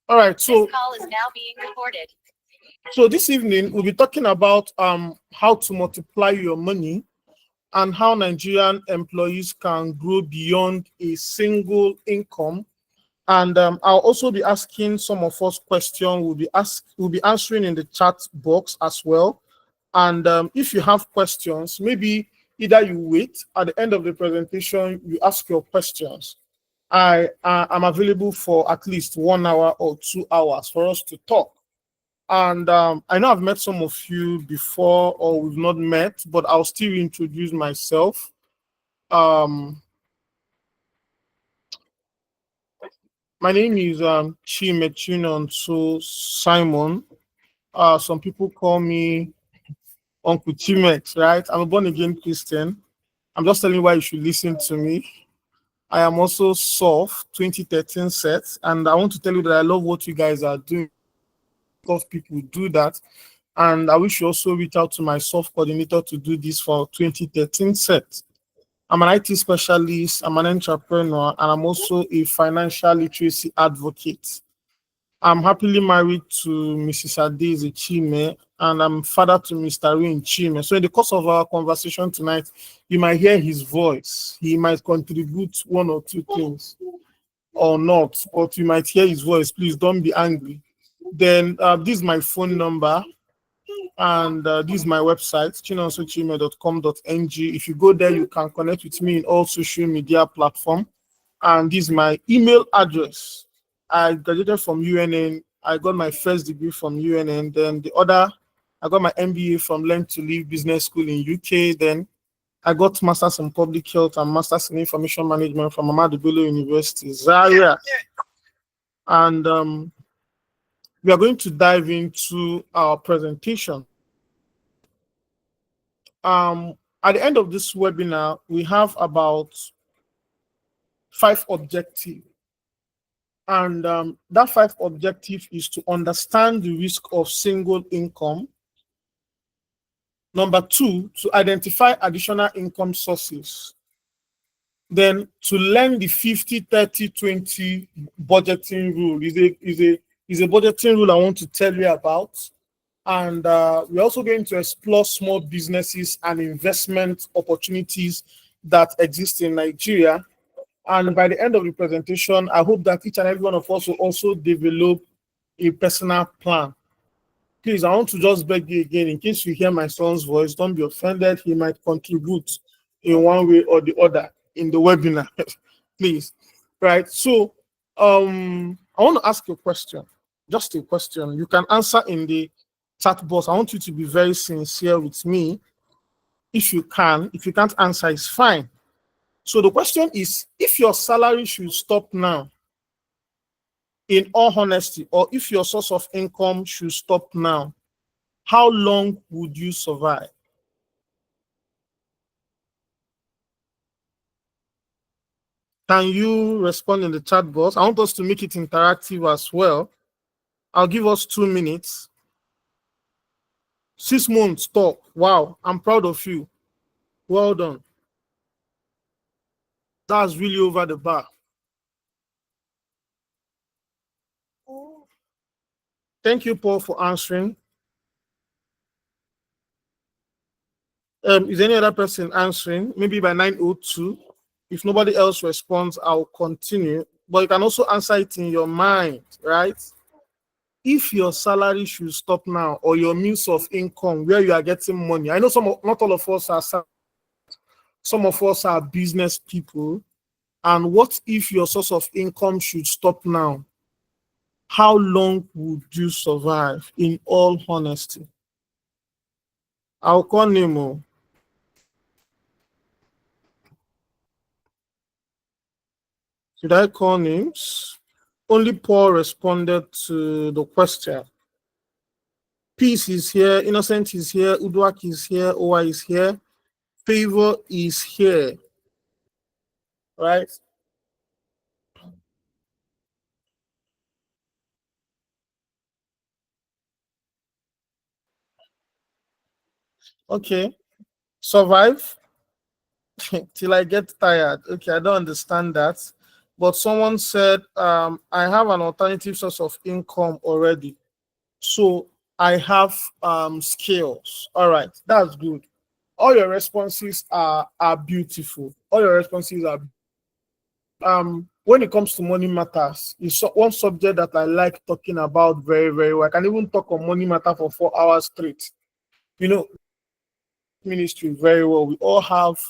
All right, so this call is now being recorded. So this evening we'll be talking about how to multiply your money and how Nigerian employees can grow beyond a single income. And I'll also be asking some of us questions. We'll be answering in the chat box as well. And if you have questions, maybe either you wait at the end of the presentation, you ask your questions. I am available for at least 1 hour or 2 hours for us to talk. And I know I've met some of you before or we've not met, but I'll still introduce myself. My name is Chimechinon So Simon. Some people call me Uncle Chimex, right? I'm a born again Christian. I'm just telling you why you should listen to me. I am also SOF 2013 set, and I want to tell you that I love what you guys are doing because people do that. And I wish you also reach out to my SOF coordinator to do this for 2013 set. I'm an IT specialist, I'm an entrepreneur, and I'm also a financial literacy advocate. I'm happily married to Mrs. Adeze Chime, and I'm father to Mr. Rin Chime. So in the course of our conversation tonight, you might hear his voice. He might contribute one or two things or not, but you might hear his voice. Please don't be angry. Then this is my phone number, and this is my website, chinonsochime.com.ng. If you go there, you can connect with me in all social media platforms. And this is my email address. I graduated from UNN. I got my first degree from UNN. Then I got my MBA from Learn to Live Business School in UK. Then I got Masters in Public Health and Masters in Information Management from Ahmadu Bello University, Zaria. And we are going to dive into our presentation. At the end of this webinar, we have about 5 objectives. And that 5 objective is to understand the risk of single income. Number 2, to identify additional income sources. Then to learn the 50-30-20 budgeting rule is a budgeting rule I want to tell you about. And we're also going to explore small businesses and investment opportunities that exist in Nigeria. And by the end of the presentation, I hope that each and every one of us will also develop a personal plan. Please, I want to just beg you again, in case you hear my son's voice, don't be offended. He might contribute in one way or the other in the webinar. Please. Right. So I want to ask you a question. Just a question. You can answer in the chat box. I want you to be very sincere with me. If you can, if you can't answer, it's fine. So the question is, if your salary should stop now, in all honesty, or if your source of income should stop now, how long would you survive? Can you respond in the chat box? I want us to make it interactive as well. I'll give us 2 minutes. 6 months talk. Wow, I'm proud of you. Well done. That's really over the bar. Thank you, Paul, for answering. Is any other person answering? Maybe by 9:02. If nobody else responds, I'll continue. But you can also answer it in your mind, right? If your salary should stop now, or your means of income where you are getting money. I know not all of us are, some of us are business people. And what if your source of income should stop now? How long would you survive, in all honesty? I'll call Nemo. Should I call names? Only Paul responded to the question. Peace is here, Innocent is here, Udwak is here, Owa is here, Favor is here. Right? Okay. Survive till I get tired. Okay, I don't understand that. but someone said, I have an alternative source of income already. So I have skills. All right, that's good. All your responses are beautiful. All your responses are when it comes to money matters, it's one subject that I like talking about very, very well. I can even talk on money matter for 4 hours straight. You know, ministry very well. We all have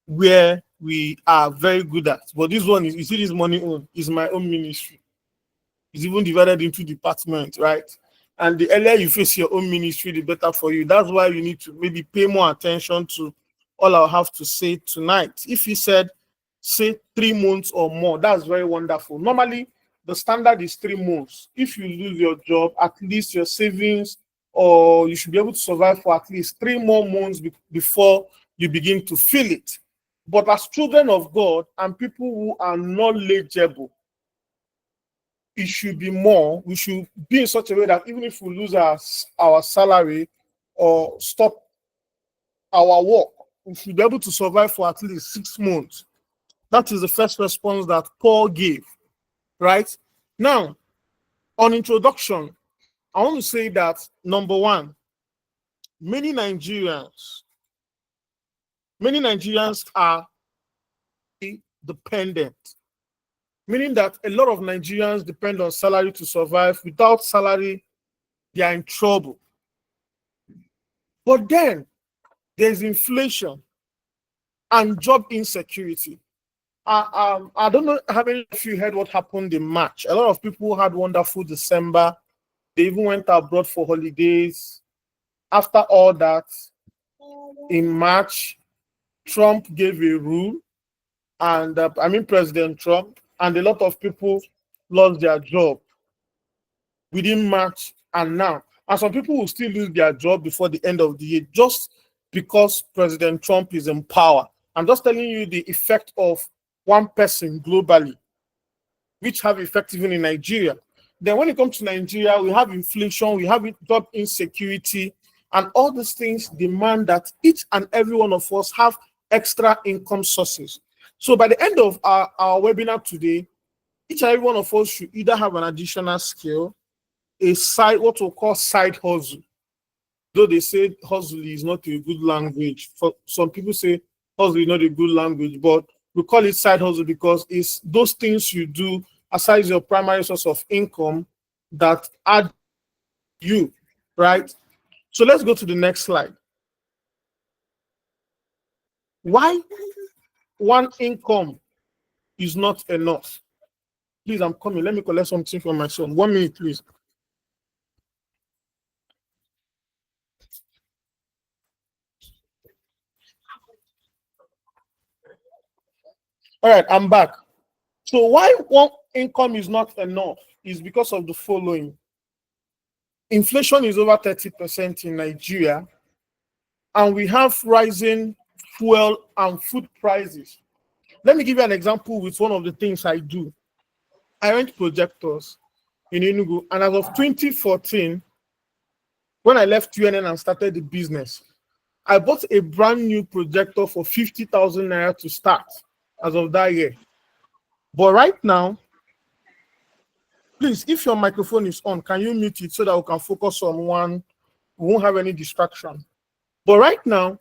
where we are very good at. But this one is, you see, this money own is my own ministry. It's even divided into departments, right? And the earlier you face your own ministry, the better for you. That's why you need to maybe pay more attention to all I'll have to say tonight. If he said, say 3 months or more, that's very wonderful. Normally, the standard is 3 months. If you lose your job, at least your savings, or you should be able to survive for at least 3 more months before you begin to feel it. But as children of God and people who are knowledgeable, it should be more. We should be in such a way that even if we lose our salary or stop our work, we should be able to survive for at least 6 months. That is the first response that Paul gave, right? Now, on introduction, I want to say that number one, many Nigerians are dependent, meaning that a lot of Nigerians depend on salary to survive. Without salary, they are in trouble. But then there's inflation and job insecurity. I don't know how many of you heard what happened in March. A lot of people had wonderful December. They even went abroad for holidays. After all that, in March, Trump gave a rule, and President Trump, and a lot of people lost their job within March and now. And some people will still lose their job before the end of the year just because President Trump is in power. I'm just telling you the effect of one person globally, which have effect even in Nigeria. Then when it comes to Nigeria, we have inflation, we have job insecurity, and all these things demand that each and every one of us have extra income sources. So by the end of our webinar today, each and every one of us should either have an additional skill, a side, what we'll call side hustle. Though they say hustle is not a good language. For some people say hustle is not a good language, but we call it side hustle because it's those things you do aside your primary source of income that add you, right? So let's go to the next slide. Why one income is not enough? Please, I'm coming. Let me collect something from my son. 1 minute, please. All right, I'm back. So why one income is not enough is because of the following. Inflation is over 30% in Nigeria, and we have rising fuel and food prices. Let me give you an example with one of the things I do. I rent projectors in Enugu, and as of 2014, when I left UNN and started the business, I bought a brand new projector for 50,000 naira to start as of that year. But right now, please, if your microphone is on, can you mute it so that we can focus on one? We won't have any distraction. But right now,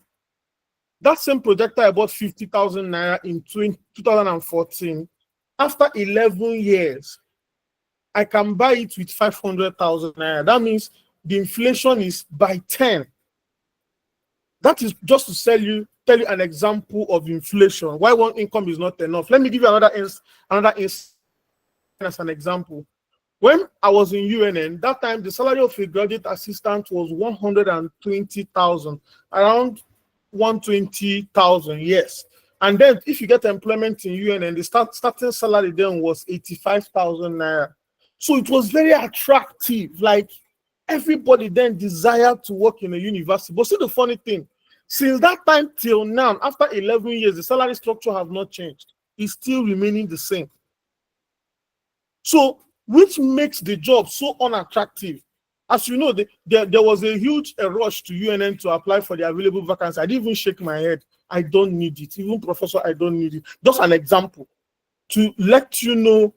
that same projector I bought 50,000 naira in 2014. After 11 years, I can buy it with 500,000 naira. That means the inflation is by 10. That is just to tell you an example of inflation. Why one income is not enough. Let me give you another as an example. When I was in UNN, that time the salary of a graduate assistant was 120,000, around 120,000, yes. And then if you get employment in UNN, the starting salary then was 85,000 naira. So it was very attractive. Like everybody then desired to work in a university. But see the funny thing, since that time till now, after 11 years, the salary structure has not changed. It's still remaining the same. So, which makes the job so unattractive. As you know, there was a huge rush to UNN to apply for the available vacancy. I didn't even shake my head. I don't need it. Even professor, I don't need it. Just an example. to let you know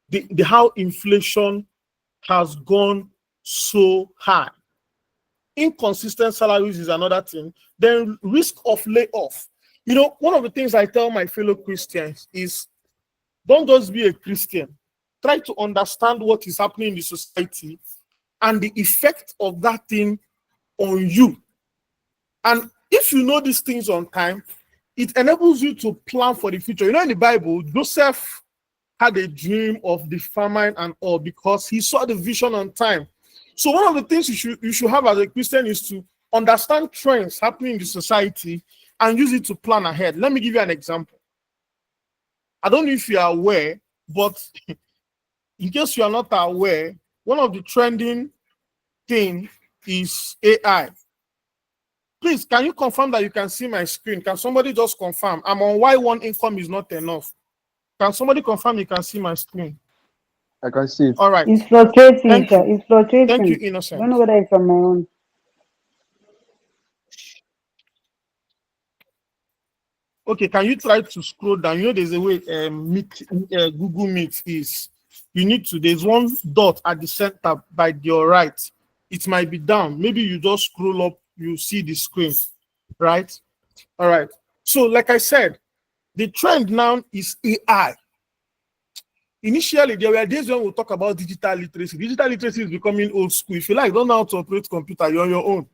the how inflation has gone so high. Inconsistent salaries is another thing. Then risk of layoff. You know, one of the things I tell my fellow Christians is don't just be a Christian. Try to understand what is happening in the society and the effect of that thing on you. And if you know these things on time, it enables you to plan for the future. You know, in the Bible, Joseph had a dream of the famine and all because he saw the vision on time. So one of the things you should have as a Christian is to understand trends happening in the society and use it to plan ahead. Let me give you an example. I don't know if you are aware, but in case you are not aware, one of the trending thing is AI. Please, can you confirm that you can see my screen? Can somebody just confirm? I'm on why one income is not enough. Can somebody confirm you can see my screen? I can see it. All right. It's fluctuating, Thank sir. you. It's fluctuating. Thank you, I don't know Innocent. whether it's on my own. Okay, can you try to scroll down? You know, there's a way Google Meet is. You need to, there's one dot at the center by your right. It might be down. Maybe you just scroll up, you see the screen, right? All right. So, like I said, the trend now is AI. Initially, there were days when we talk about digital literacy. Digital literacy is becoming old school. If you like, don't know how to operate computer, you're on your own.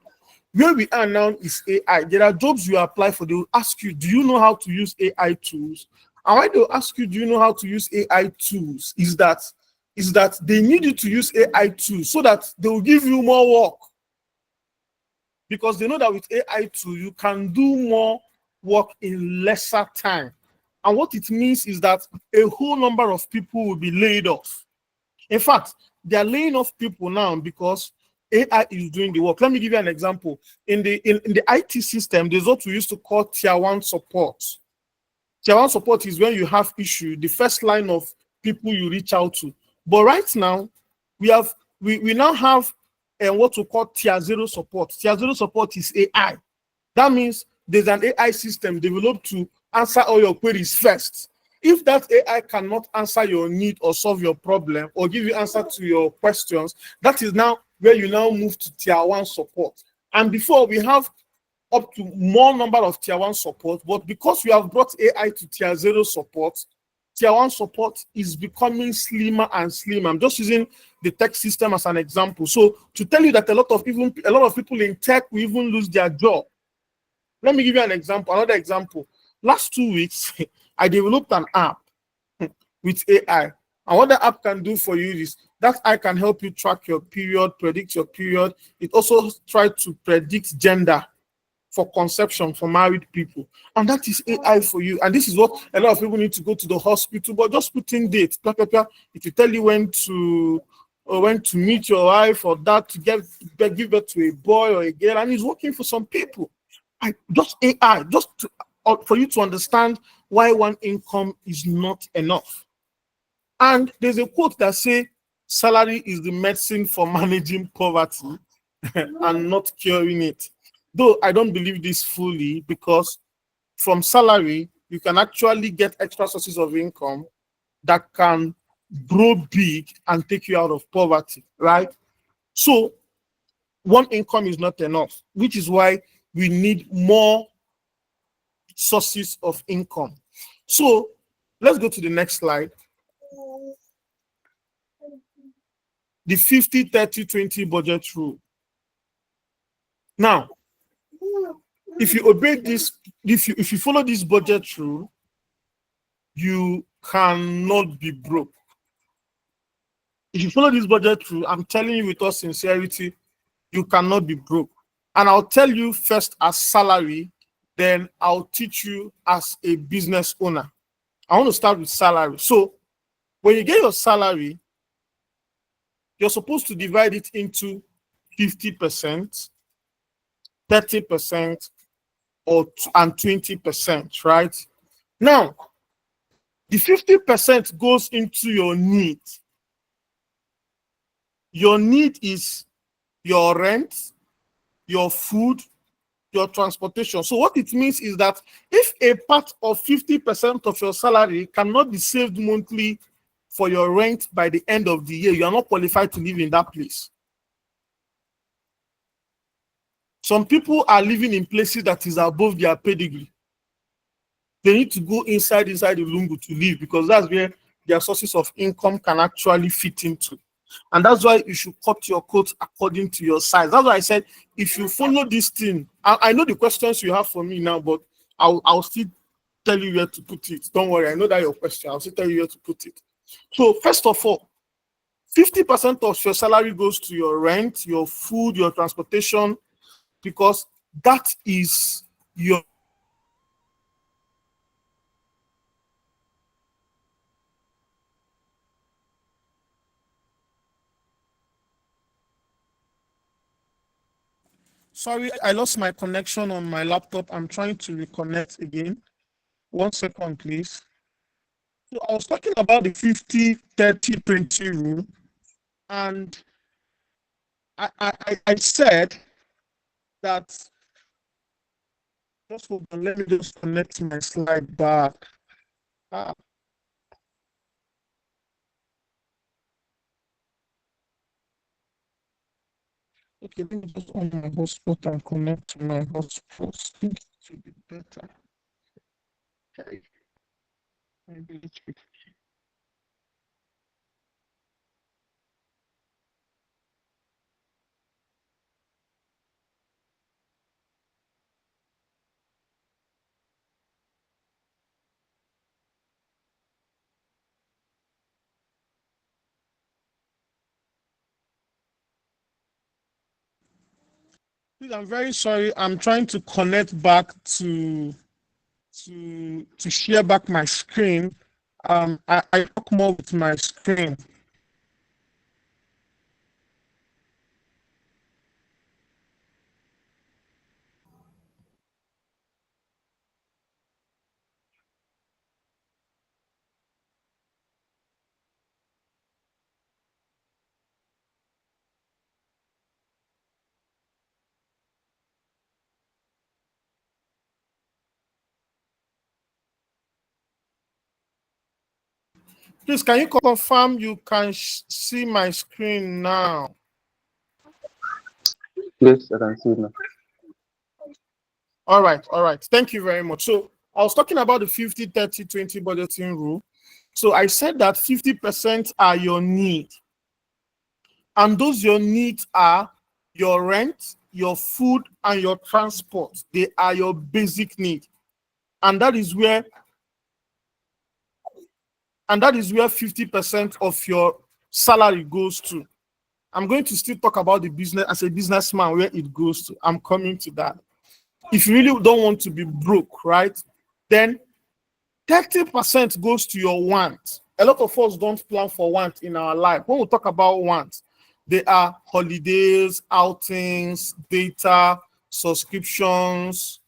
Where we are now is AI. There are jobs you apply for. They will ask you, do you know how to use AI tools? And why they'll ask you, do you know how to use AI tools? Is that they need you to use AI tools so that they will give you more work. Because they know that with AI tool, you can do more work in lesser time. And what it means is that a whole number of people will be laid off. In fact, they are laying off people now because AI is doing the work. Let me give you an example. In the IT system, there's what we used to call tier one support. Tier one support is when you have issue, the first line of people you reach out to. But right now, we now have what we call tier zero support. Tier zero support is AI. That means there's an AI system developed to answer all your queries first. If that AI cannot answer your need or solve your problem or give you answer to your questions, that is now where you now move to tier one support. And before we have up to more number of tier one support, but because we have brought AI to tier zero support, tier one support is becoming slimmer and slimmer. I'm just using the tech system as an example. So to tell you that a lot of people in tech will even lose their job. Let me give you an example, another example. Last 2 weeks, I developed an app with AI. And what the app can do for you is that I can help you track your period, predict your period. It also tries to predict gender for conception for married people. And that is AI for you. And this is what a lot of people need to go to the hospital, but just put in dates. It will tell you when to meet your wife or that to give birth to a boy or a girl. And it's working for some people. Just AI, for you to understand why one income is not enough. And there's a quote that says, salary is the medicine for managing poverty and not curing it. Though I don't believe this fully, because from salary, you can actually get extra sources of income that can grow big and take you out of poverty, right? So one income is not enough, which is why we need more sources of income. So let's go to the next slide. The 50-30-20 budget rule. Now, if you obey this, if you follow this budget rule, you cannot be broke. If you follow this budget rule, I'm telling you with all sincerity, you cannot be broke. And I'll tell you first as salary, then I'll teach you as a business owner. I want to start with salary. So when you get your salary, you're supposed to divide it into 50%, 30%, and 20%, right? Now, the 50% goes into your need. Your need is your rent, your food, your transportation. So what it means is that if a part of 50% of your salary cannot be saved monthly for your rent by the end of the year, you are not qualified to live in that place. Some people are living in places that is above their pedigree. They need to go inside the lungu to live, because that's where their sources of income can actually fit into. And that's why you should cut your coat according to your size. That's why I said, if you follow this thing, I know the questions you have for me now, but I'll still tell you where to put it. Don't worry, I know that your question. I'll still tell you where to put it. So first of all, 50% of your salary goes to your rent, your food, your transportation, because that is your Sorry, I lost my connection on my laptop. I'm trying to reconnect again. 1 second, please. So I was talking about the 50-30-20 rule, and I said that, just hold on, let me just connect my slide back. Ah, okay, let me just on my hotspot and connect to my hotspot. I think it should be better. Okay, maybe let's be. Please, I'm very sorry. I'm trying to connect back to share back my screen. I talk more with my screen. Please, can you confirm you can see my screen now? Yes, I can see it now. All right, all right. Thank you very much. So I was talking about the 50-30-20 budgeting rule. So I said that 50% are your need. And those your needs are your rent, your food, and your transport. They are your basic need. And that is where 50% of your salary goes to. I'm going to still talk about the business as a businessman, where it goes to. I'm coming to that. If you really don't want to be broke, right, then 30% goes to your want. A lot of us don't plan for want in our life. When we talk about want, they are holidays, outings, data, subscriptions.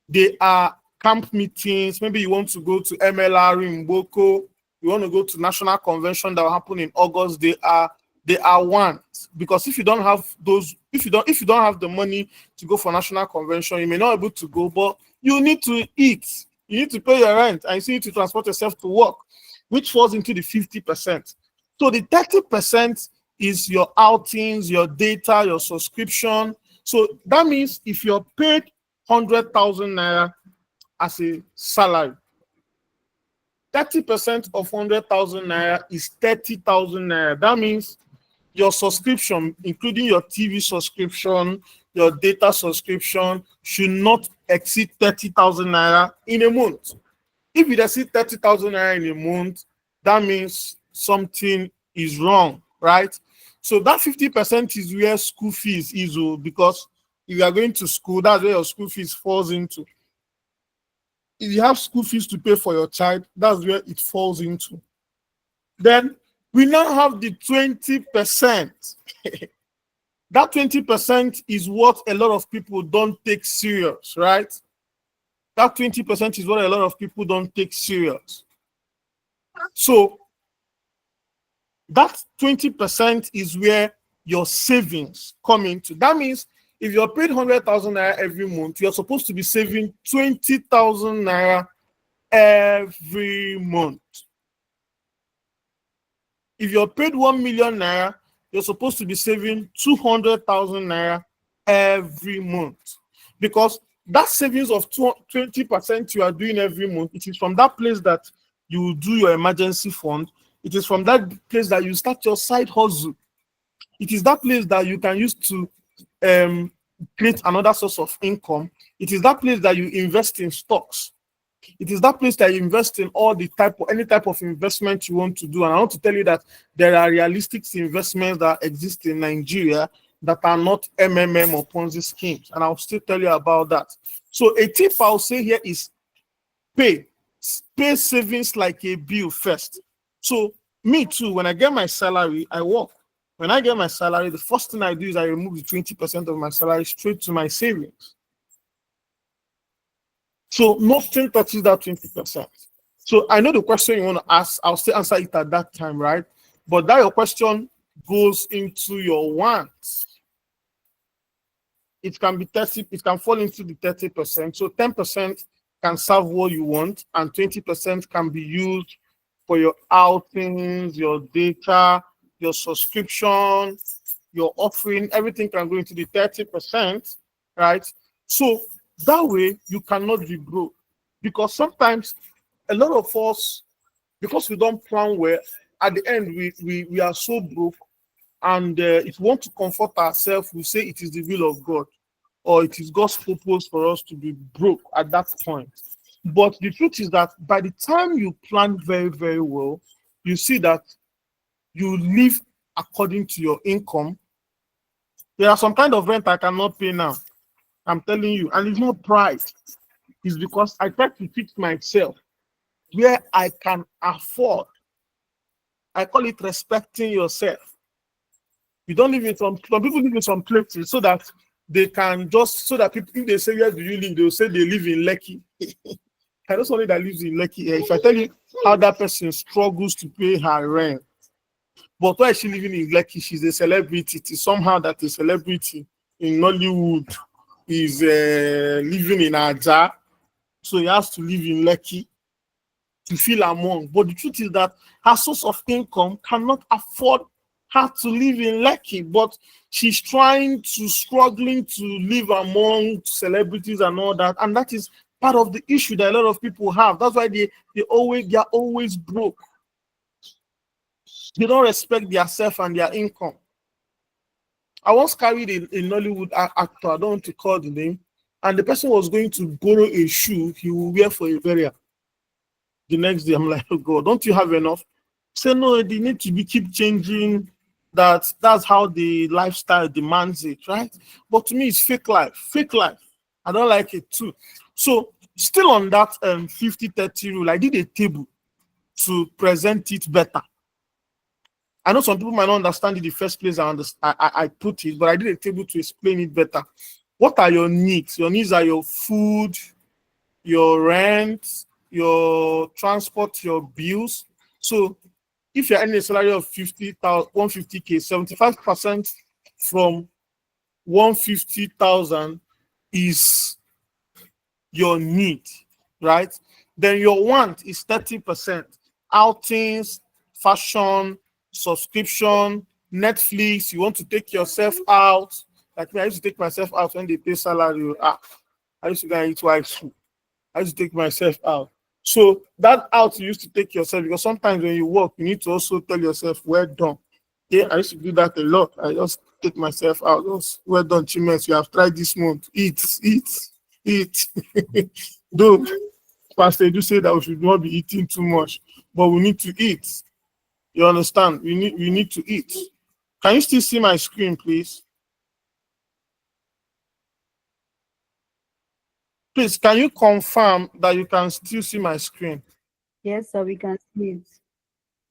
They are camp meetings. Maybe you want to go to MLR in Boko. You want to go to national convention that will happen in August. They are wants, because if you don't have those, if you don't have the money to go for national convention, you may not be able to go, but you need to eat, you need to pay your rent, and you need to transport yourself to work, which falls into the 50%. So the 30% is your outings, your data, your subscription. So that means if you're paid 100,000 naira as a salary, 30% of 100,000 naira is 30,000 naira. That means your subscription, including your TV subscription, your data subscription, should not exceed 30,000 naira in a month. If it exceeds 30,000 naira in a month, that means something is wrong, right? So that 50% is where school fees is, because if you are going to school, that's where your school fees falls into. If you have school fees to pay for your child, that's where it falls into. Then we now have the 20%. That 20% is what a lot of people don't take serious, right? That 20% is what a lot of people don't take serious. So that 20% is where your savings come into. That means If you're paid 100,000 naira every month, you're supposed to be saving 20,000 naira every month. If you're paid 1 million naira, you're supposed to be saving 200,000 naira every month. Because that savings of 20% you are doing every month, it is from that place that you do your emergency fund. It is from that place that you start your side hustle. It is that place that you can use to create another source of income. It is that place that you invest in stocks. It is that place that you invest in any type of investment you want to do. And I want to tell you that there are realistic investments that exist in Nigeria that are not MMM or Ponzi schemes. And I'll still tell you about that. So a tip I'll say here is pay savings like a bill first. So me too, when I get my salary, I work. When I get my salary, the first thing I do is I remove the 20% of my salary straight to my savings. So nothing touches that 20%. So I know the question you want to ask, I'll still answer it at that time, right? But that your question goes into your wants. It can be 30, it can fall into the 30%. So 10% can serve what you want, and 20% can be used for your outings, your data, your subscription, your offering. Everything can go into the 30%, right? So that way you cannot be broke. Because sometimes a lot of us, because we don't plan well, at the end we are so broke, and if we want to comfort ourselves, we say it is the will of God, or it is God's purpose for us to be broke at that point. But the truth is that by the time you plan very, very well, you see that you live according to your income. There are some kind of rent I cannot pay now. I'm telling you, and it's not pride. It's because I try to fix myself where I can afford. I call it respecting yourself. You don't live in some people live in some places so that they can just, so that people, if they say, where do you live? They'll say they live in Lekki. I know somebody that lives in Lekki. If I tell you how that person struggles to pay her rent, but why is she living in Lekki? She's a celebrity. It is somehow that a celebrity in Nollywood is living in Aja, so he has to live in Lekki to feel among. But the truth is that her source of income cannot afford her to live in Lekki, but she's struggling to live among celebrities and all that, and that is part of the issue that a lot of people have. That's why they are always broke. They don't respect their self and their income. I once carried a Nollywood actor, I don't want to call the name, and the person was going to borrow a shoe he will wear for a burial. The next day, I'm like, oh God, don't you have enough? Say no, they need to keep changing. That's how the lifestyle demands it, right? But to me, it's fake life. Fake life. I don't like it too. So still on that 50-30 rule, I did a table to present it better. I know some people might not understand it in the first place I put it, but I did a table to explain it better. What are your needs? Your needs are your food, your rent, your transport, your bills. So if you're earning a salary of 150K, 75% from 150,000 is your need, right? Then your want is 30%. Outings, fashion, subscription, Netflix. You want to take yourself out. Like me, I used to take myself out when they pay salary. I used to go and eat white food. I used to take myself out. So that out you used to take yourself, because sometimes when you work, you need to also tell yourself, well done. Yeah, I used to do that a lot. I just take myself out. Just, well done, Chimes. You have tried this month. Eat. Though Pastor do say that we should not be eating too much, but we need to eat. You understand? We need to eat. Can you still see my screen, please? Please, can you confirm that you can still see my screen? Yes, sir, we can see it.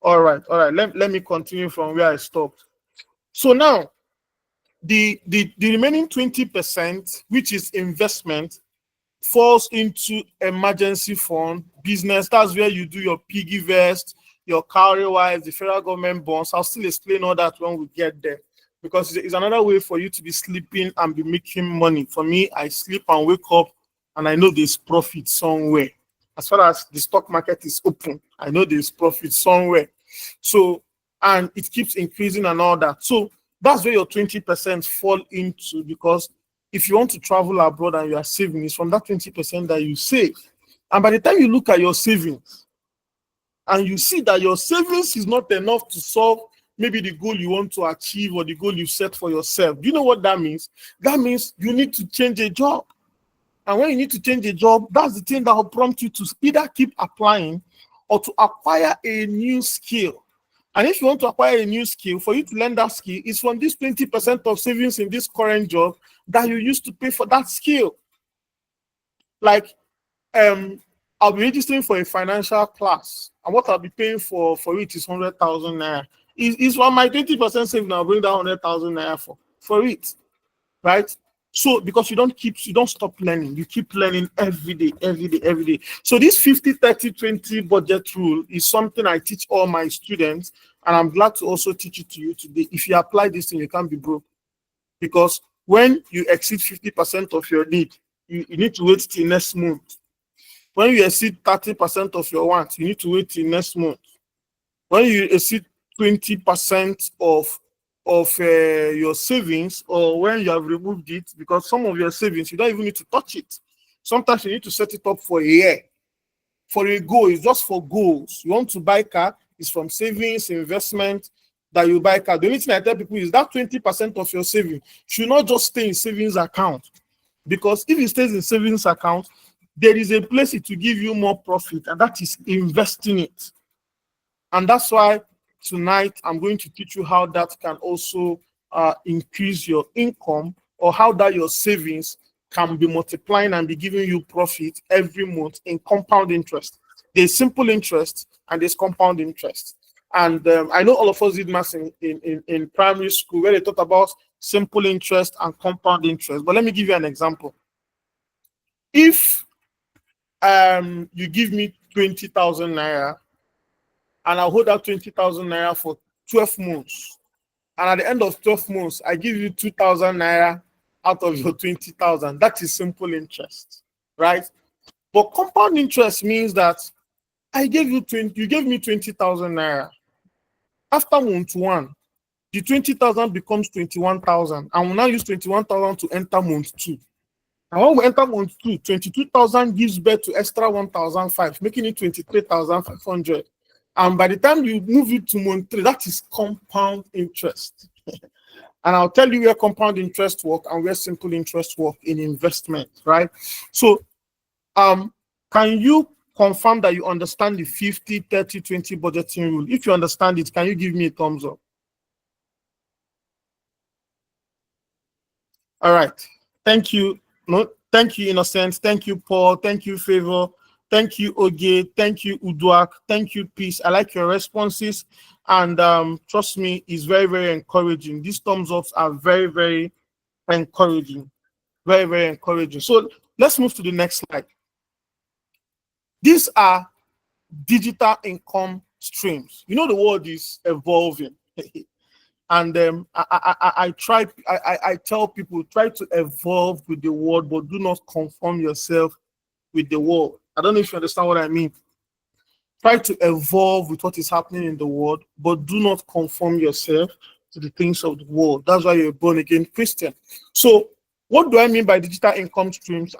All right. Let me continue from where I stopped. So now, the remaining 20%, which is investment, falls into emergency fund, business. That's where you do your piggy vest, your cowrie wise, the federal government bonds. I'll still explain all that when we get there. because it's another way for you to be sleeping and be making money. For me, I sleep and wake up and I know there's profit somewhere. As far as the stock market is open, I know there's profit somewhere. So, and it keeps increasing and all that. So that's where your 20% fall into, because if you want to travel abroad and you are saving, it's from that 20% that you save. And by the time you look at your savings and you see that your savings is not enough to solve maybe the goal you want to achieve or the goal you set for yourself, do you know what that means? That means you need to change a job. And when you need to change a job, that's the thing that will prompt you to either keep applying or to acquire a new skill. And if you want to acquire a new skill, for you to learn that skill, it's from this 20% of savings in this current job that you used to pay for that skill. Like, I'll be registering for a financial class, and what I'll be paying for it is 100,000 naira. Is from my 20% saving, I'll bring that 100,000 naira for it, right? So because you don't stop learning, you keep learning every day, every day, every day. So this 50-30-20 budget rule is something I teach all my students, and I'm glad to also teach it to you today. If you apply this thing, you can't be broke, because when you exceed 50% of your need, you need to wait till next month. When you exceed 30% of your wants, you need to wait till next month. When you exceed 20% of your savings, or when you have removed it, because some of your savings you don't even need to touch it. Sometimes you need to set it up for a year, for a goal. It's just for goals. You want to buy car, it's from savings, investment that you buy car. The only thing I tell people is that 20% of your savings should not just stay in savings account, because if it stays in savings account, there is a place it will give you more profit, and that is investing it. And that's why tonight I'm going to teach you how that can also increase your income, or how that your savings can be multiplying and be giving you profit every month in compound interest. There's simple interest and there's compound interest. And I know all of us did maths in primary school, where they talk about simple interest and compound interest. But let me give you an example. If you give me 20,000 naira, and I'll hold that 20,000 naira for 12 months. And at the end of 12 months, I give you 2,000 naira out of your 20,000. That is simple interest, right? But compound interest means that you gave me 20,000 naira. After month one, the 20,000 becomes 21,000. And we'll now use 21,000 to enter month two. And when we enter month two, 22,000 gives birth to extra 1,005, making it 23,500. And by the time you move it to month three, that is compound interest. And I'll tell you where compound interest work and where simple interest work in investment, right? So, can you confirm that you understand the 50-30-20 budgeting rule? If you understand it, can you give me a thumbs up? All right. Thank you. No, thank you, Innocent. Thank you, Paul. Thank you, Favor. Thank you, Oge. Thank you, Uduak. Thank you, Peace. I like your responses. And trust me, it's very, very encouraging. These thumbs ups are very, very encouraging. Very, very encouraging. So let's move to the next slide. These are digital income streams. You know, the world is evolving. And I tell people, try to evolve with the world, but do not conform yourself with the world. I don't know if you understand what I mean. Try to evolve with what is happening in the world, but do not conform yourself to the things of the world. That's why you're a born again Christian. So, what do I mean by digital income streams?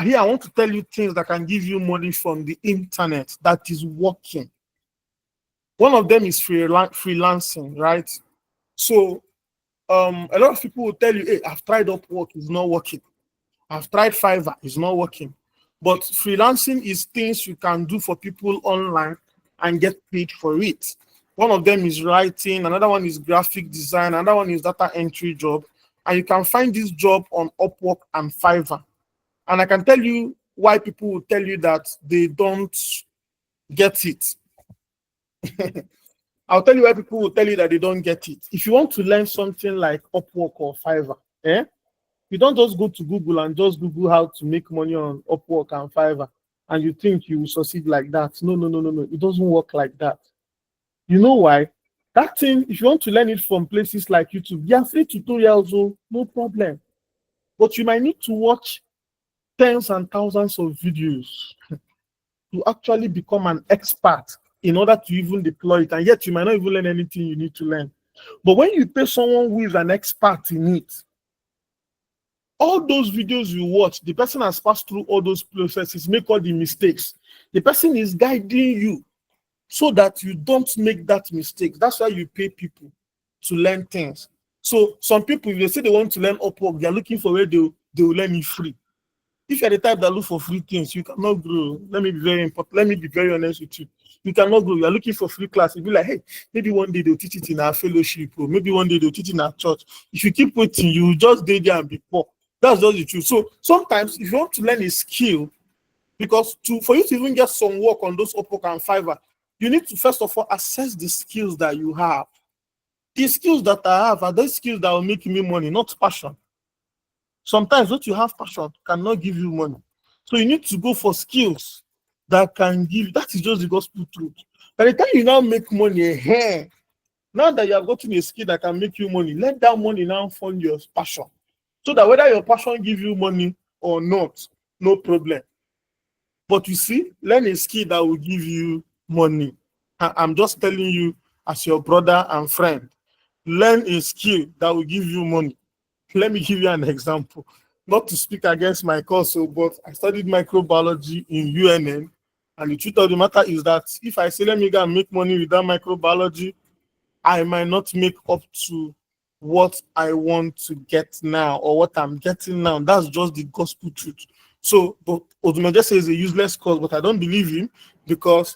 Here I want to tell you things that can give you money from the internet that is working. One of them is freelancing, right? So, a lot of people will tell you, hey, I've tried Upwork, it's not working. I've tried Fiverr, it's not working. But freelancing is things you can do for people online and get paid for it. One of them is writing, another one is graphic design, another one is data entry job. And you can find this job on Upwork and Fiverr. And I can tell you why people will tell you that they don't get it. I'll tell you why people will tell you that they don't get it. If you want to learn something like Upwork or Fiverr, you don't just go to Google and just Google how to make money on Upwork and Fiverr, and you think you will succeed like that. No. It doesn't work like that. You know why? That thing, if you want to learn it from places like YouTube, there are free tutorials, oh, no problem. But you might need to watch tens and thousands of videos to actually become an expert in order to even deploy it. And yet you might not even learn anything you need to learn. But when you pay someone who is an expert in it, all those videos you watch, the person has passed through all those processes, make all the mistakes. The person is guiding you so that you don't make that mistake. That's why you pay people to learn things. So some people, if they say they want to learn Upwork, they're looking for where they will learn it free. If you're the type that look for free things, you cannot grow. Let me be very important. Let me be very honest with you. You cannot grow. You're looking for free class. You'll be like, hey, maybe one day they'll teach it in our fellowship, or maybe one day they'll teach it in our church. If you keep waiting, you will just stay there and be poor. That's just the truth. So sometimes if you want to learn a skill, because for you to even get some work on those Upwork and Fiverr, you need to first of all assess the skills that you have. The skills that I have are those skills that will make me money, not passion. Sometimes what you have passion cannot give you money. So you need to go for skills that can give. That is just the gospel truth. By the time you now make money, now that you have gotten a skill that can make you money, let that money now fund your passion. So that whether your passion give you money or not, no problem. But you see, learn a skill that will give you money. I'm just telling you, as your brother and friend, learn a skill that will give you money. Let me give you an example. Not to speak against my course, but I studied microbiology in UNN. And the truth of the matter is that if I say, let me go and make money with that microbiology, I might not make up to what I want to get now or what I'm getting now. That's just the gospel truth. So, but Odumeje says a useless course, but I don't believe him because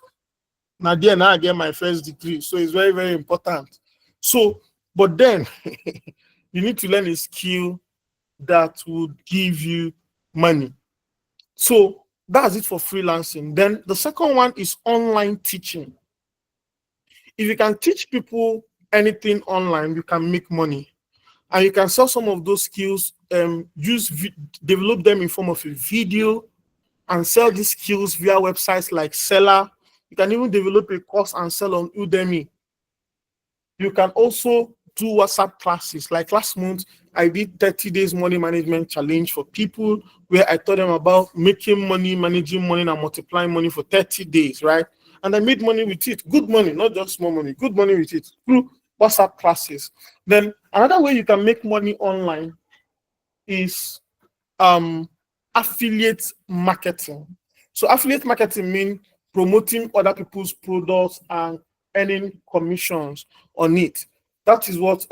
now I get my first degree. So it's very, very important. So, but then you need to learn a skill that would give you money. So that's it for freelancing. Then the second one is online teaching. If you can teach people anything online, you can make money. And you can sell some of those skills, develop them in form of a video and sell these skills via websites like Seller. You can even develop a course and sell on Udemy. You can also do WhatsApp classes. Like last month, I did 30 days money management challenge for people where I taught them about making money, managing money, and multiplying money for 30 days, right? And I made money with it. Good money, not just small money, good money with it through WhatsApp classes. Then another way you can make money online is affiliate marketing. So affiliate marketing means promoting other people's products and earning commissions on it. That is what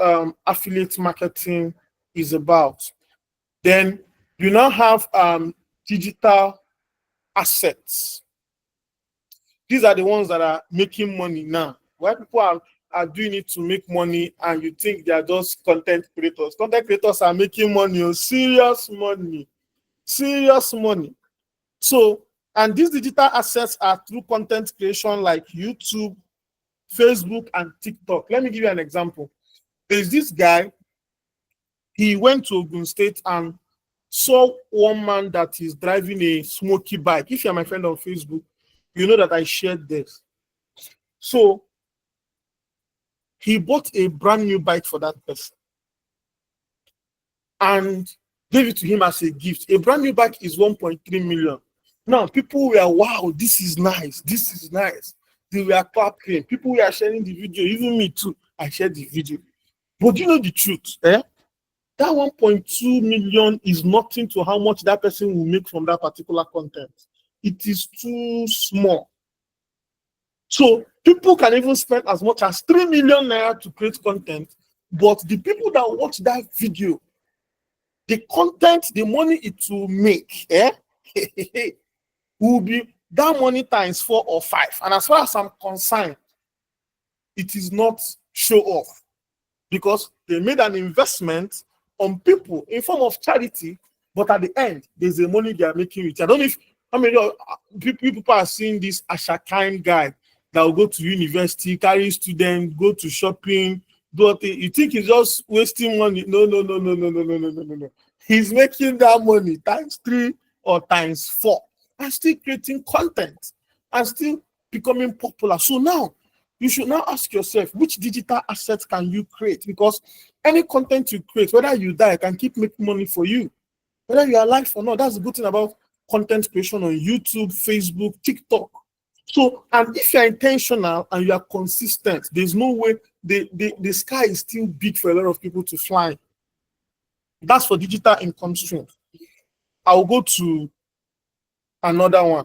affiliate marketing is about. Then you now have digital assets. These are the ones that are making money now. Why people are doing it to make money and you think they are just content creators. Content creators are making money, serious money. Serious money. So, and these digital assets are through content creation like YouTube, Facebook, and TikTok. Let me give you an example. There's this guy, he went to Ogun State and saw one man that is driving a smoky bike. If you're my friend on Facebook, you know that I shared this. So he bought a brand new bike for that person and gave it to him as a gift. A brand new bike is 1.3 million. Now, people were, wow, this is nice. This is nice. They were clapping. People were sharing the video. Even me too. I shared the video. But you know the truth, eh? That 1.2 million is nothing to how much that person will make from that particular content. It is too small. So people can even spend as much as 3 million naira to create content, but the people that watch that video, the content, the money it will make, will be that money times 4 or 5. And as far as I'm concerned, it is not show off because they made an investment on people in form of charity, but at the end, there's the money they are making with it. I don't know if how many people are seeing this Ashakine guy that will go to university, carry students, go to shopping, you think he's just wasting money? No. He's making that money times 3 or times 4 and still creating content and still becoming popular. So now You should now ask yourself, which digital assets can you create? Because any content you create, whether you die, can keep making money for you. Whether you are alive or not, that's the good thing about content creation on YouTube, Facebook, TikTok. So, and if you're intentional and you are consistent, there's no way the sky is still big for a lot of people to fly. That's for digital income stream. I'll go to another one.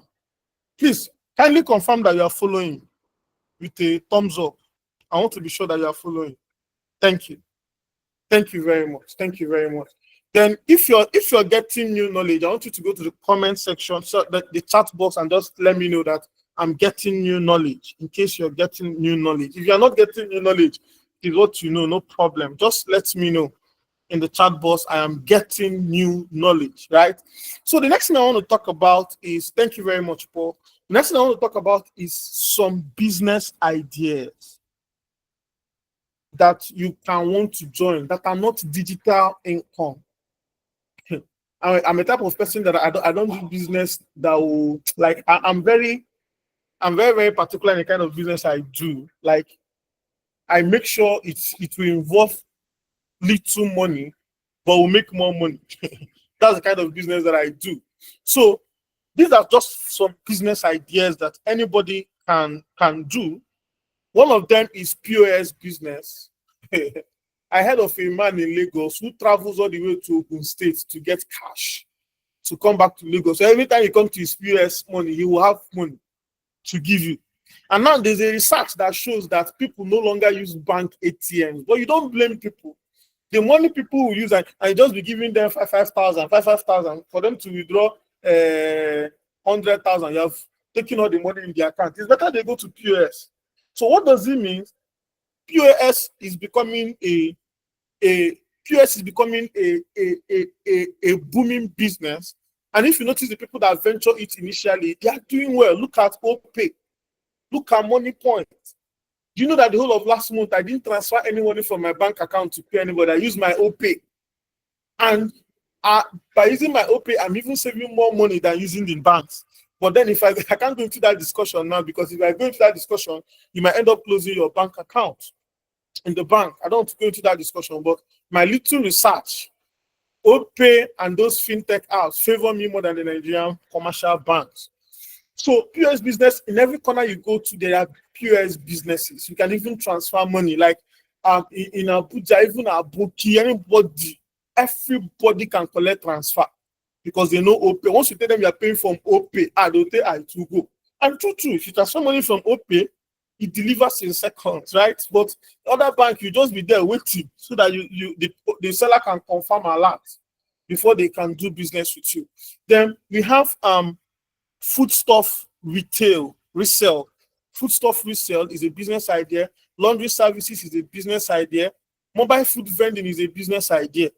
Please kindly confirm that you are following with a thumbs up. I want to be sure that you are following. Thank you. Thank you very much. Thank you very much. Then if you're getting new knowledge, I want you to go to the comment section, so that the chat box, and just let me know that I'm getting new knowledge, in case you're getting new knowledge. If you're not getting new knowledge, is what you know, no problem. Just let me know in the chat box I am getting new knowledge, right? So the next thing I want to talk about is, thank you very much, Paul. The next thing I want to talk about is some business ideas that you can want to join that are not digital income. I'm a type of person that I don't do business that will, like, I'm very, very particular in the kind of business I do. Like, I make sure it will involve little money, but will make more money. That's the kind of business that I do. So these are just some business ideas that anybody can do. One of them is POS business. I heard of a man in Lagos who travels all the way to Ogun State to get cash to come back to Lagos. So every time he comes to his POS money, he will have money to give you. And now there's a research that shows that people no longer use bank ATMs. But you don't blame people. The money people will use, and just be giving them 5,000 for them to withdraw 100,000. You have taken all the money in the account. It's better they go to POS. So what does it mean? POS is becoming a booming business. And if you notice the people that venture it initially, they are doing well. Look at OPay. Look at Money Point. Do you know that the whole of last month I didn't transfer any money from my bank account to pay anybody? I used my OPay. And by using my OPay, I'm even saving more money than using the banks. But then if I can't go into that discussion now, because if I go into that discussion, you might end up closing your bank account in the bank. I don't want to go into that discussion, but my little research, OPay and those fintech apps favor me more than the Nigerian commercial banks. So POS business, in every corner you go to, there are POS businesses. You can even transfer money. Like in Abuja, even Abuki, everybody can collect transfer because they know OPay. Once you tell them you are paying from OPay, they'll tell it will go. And true, if you transfer money from OPay, it delivers in seconds, right? But other bank, you just be there waiting so that the seller can confirm alert before they can do business with you. Then we have foodstuff resale. Foodstuff resale is a business idea. Laundry services is a business idea. Mobile food vending is a business idea.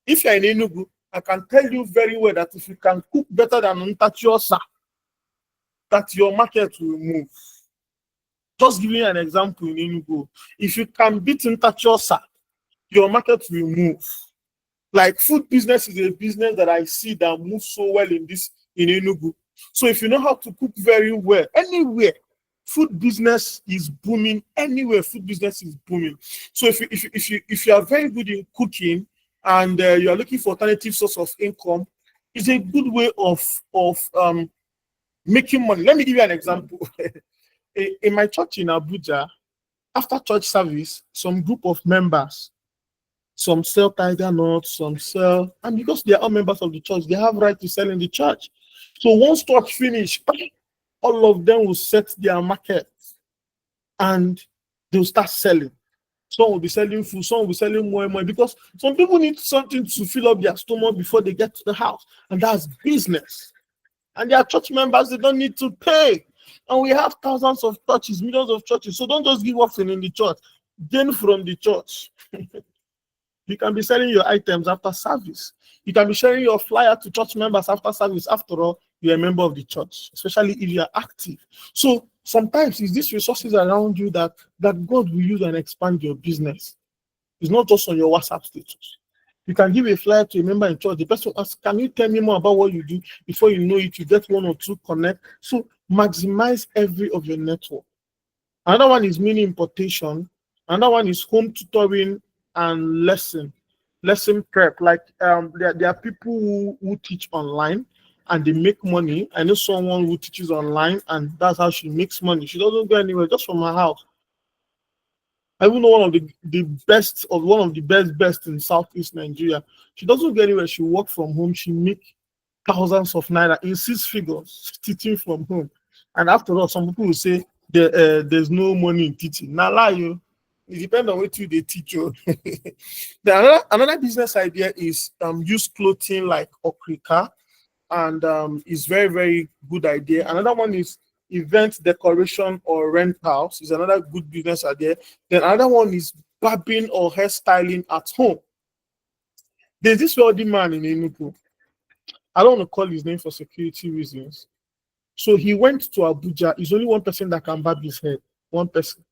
If you're in Enugu, I can tell you very well that if you can cook better than Ntachiosa, that your market will move. Just giving you an example in Enugu. If you can beat Ntachiosa, your market will move. Like food business is a business that I see that moves so well in Enugu. So if you know how to cook very well, anywhere, food business is booming. Anywhere, food business is booming. So if you are very good in cooking and you are looking for alternative source of income, it's a good way of making money. Let me give you an example. In my church in Abuja, after church service, some group of members, some sell tiger nuts, some sell, and because they are all members of the church, they have right to sell in the church. So once church finish, all of them will set their market and they'll start selling. Some will be selling food, some will be selling more and more, because some people need something to fill up their stomach before they get to the house, and that's business. And their church members, they don't need to pay. And we have thousands of churches, millions of churches. So don't just give offering in the church. Gain from the church. You can be selling your items after service. You can be sharing your flyer to church members after service. After all, you're a member of the church, especially if you are active. So sometimes it's these resources around you that God will use and expand your business. It's not just on your WhatsApp status. You can give a flyer to a member in church. The person asks, can you tell me more about what you do? Before you know it, you get one or two connect. So maximize every of your network. Another one is mini importation. Another one is home tutoring and lesson prep. Like there are people who teach online and they make money. I know someone who teaches online and that's how she makes money. She doesn't go anywhere, just from her house. I even know one of the best in Southeast Nigeria. She doesn't go anywhere. She work from home. She make thousands of naira in six figures teaching from home. And after all, some people will say there's no money in teaching. Now lie you. It depends on what you they teach you. Another business idea is use clothing like okrika, and it's very good idea. Another one is event decoration or rent house is another good business idea. Then another one is barbing or hairstyling at home. There's this wealthy man in Enugu. I don't want to call his name for security reasons. So he went to Abuja. It's only one person that can barb his head. One person.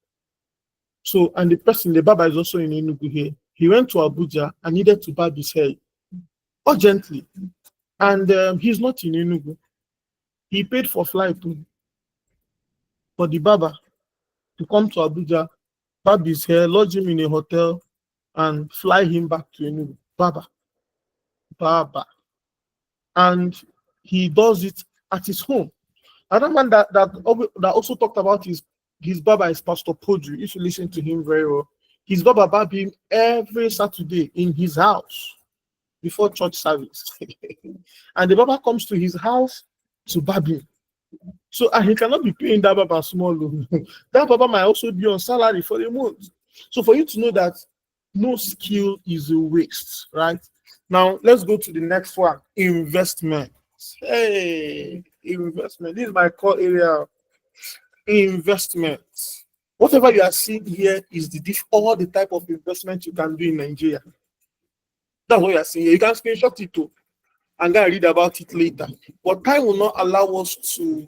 So, and the barber is also in Enugu here. He went to Abuja and needed to barb his hair urgently. And he's not in Enugu. He paid for flight for the barber to come to Abuja, barb his hair, lodge him in a hotel, and fly him back to Enugu. Barber. And he does it at his home. Another man that also talked about his barber is Pastor Podri. If you listen to him very well, his barber barb him every Saturday in his house before church service, and the barber comes to his house to barb him. So and he cannot be paying that barber small loan. That barber might also be on salary for a month. So for you to know that no skill is a waste, right? Now let's go to the next one: investment. Hey, investment. This is my core area. Investment. Whatever you are seeing here is all the type of investment you can do in Nigeria. That's what you are seeing here. You can screenshot it too and go and read about it later. But time will not allow us to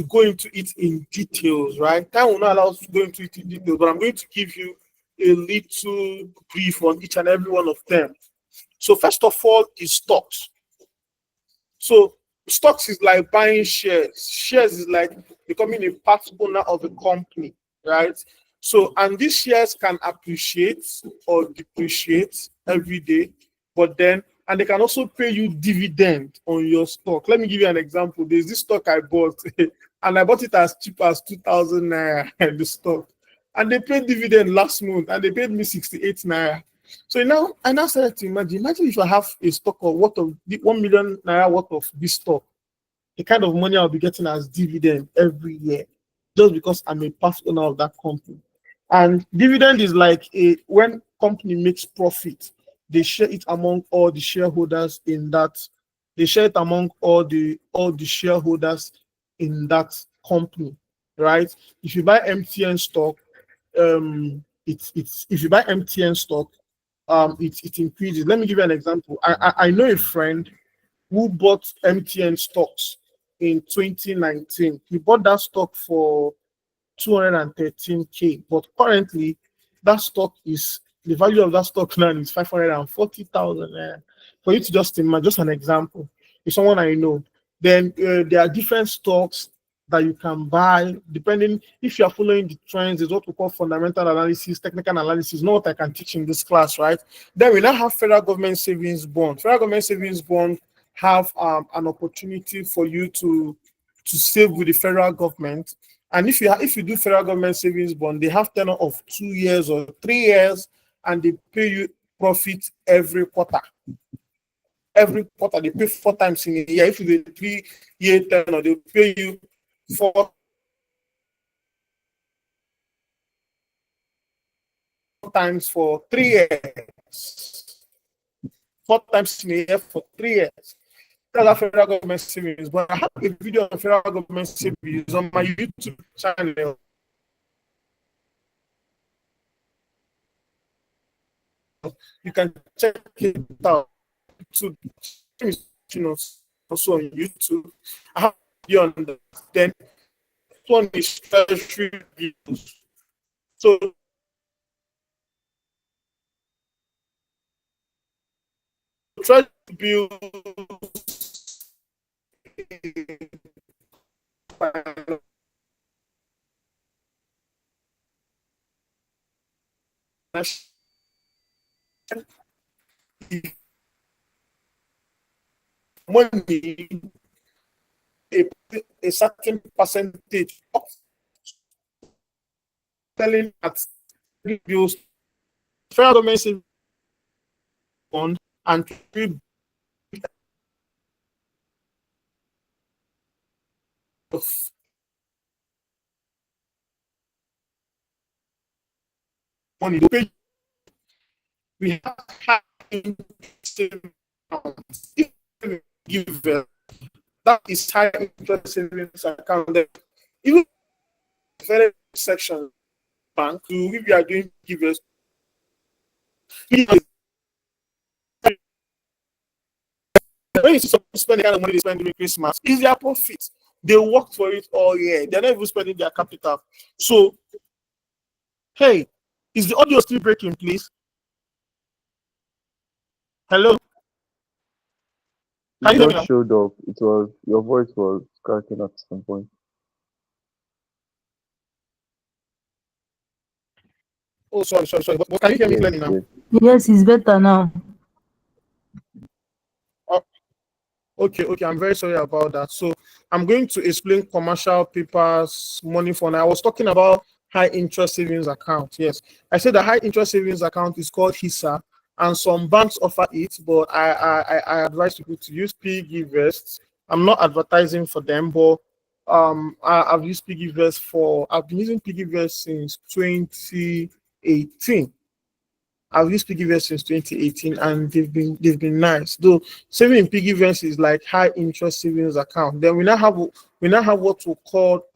go into it in details, right? Time will not allow us to go into it in details, but I'm going to give you a little brief on each and every one of them. So first of all is stocks. So stocks is like buying shares. Shares is like becoming a part owner of a company, right? So and these shares can appreciate or depreciate every day, but then and they can also pay you dividend on your stock. Let me give you an example. There's this stock I bought, and I bought it as cheap as 2,000 naira the stock, and they paid dividend last month, and they paid me 68 naira. So now I now started to imagine if I have a stock of worth of 1 million naira worth of this stock, the kind of money I'll be getting as dividend every year, just because I'm a part owner of that company. And dividend is like when company makes profit, they share it among all the shareholders in that. They share it among all the shareholders in that company, right? If you buy MTN stock, it's if you buy MTN stock, it increases. Let me give you an example. I know a friend who bought MTN stocks in 2019. He bought that stock for 213K, but currently that stock is the value of that stock now is 540,000. For you to just imagine, just an example, if someone I know, then there are different stocks that you can buy depending if you are following the trends. Is what we call fundamental analysis, technical analysis. Not what I can teach in this class, right? Then we now have federal government savings bond. Federal government savings bond have an opportunity for you to save with the federal government. And if you do federal government savings bond, they have tenure of 2 years or 3 years, and they pay you profit every quarter. Every quarter they pay 4 times in a year. If you do 3 year tenure, they pay you 4 times for 3 years. 4 times in a year for 3 years. That's how federal government savings. But I have a video on federal government savings on my YouTube channel. You can check it out. So, also on YouTube. I have a video on that. Then one is treasury bills. So treasury bills I said money, a, a certain percentage of telling that bills, federal government savings fund and of money to pay. We have high interest accounts. If we give that is high interest savings account. Then even very section bank, if you are doing givers, when you see someone spending kind of money they spend during Christmas, it's their profit. They work for it all year. They're not even spending their capital. So, hey, is the audio still breaking, please? Hello? It Can you hear me just now? showed up. It was your voice was cracking at some point. Oh, sorry. But can you hear me Yes, clearly now? yes. Yes, it's better now. Oh, okay. I'm very sorry about that. So I'm going to explain commercial papers, money fund. I was talking about high interest savings account. Yes, I said the high interest savings account is called HISA, and some banks offer it, but I advise people to use Piggyvest. I'm not advertising for them, but I've used Piggyvest for I've been using Piggyvest since 2018. I've used Piggyvest since 2018, and they've been nice. Though saving in Piggyvest is like high interest savings account. Then we now have what we call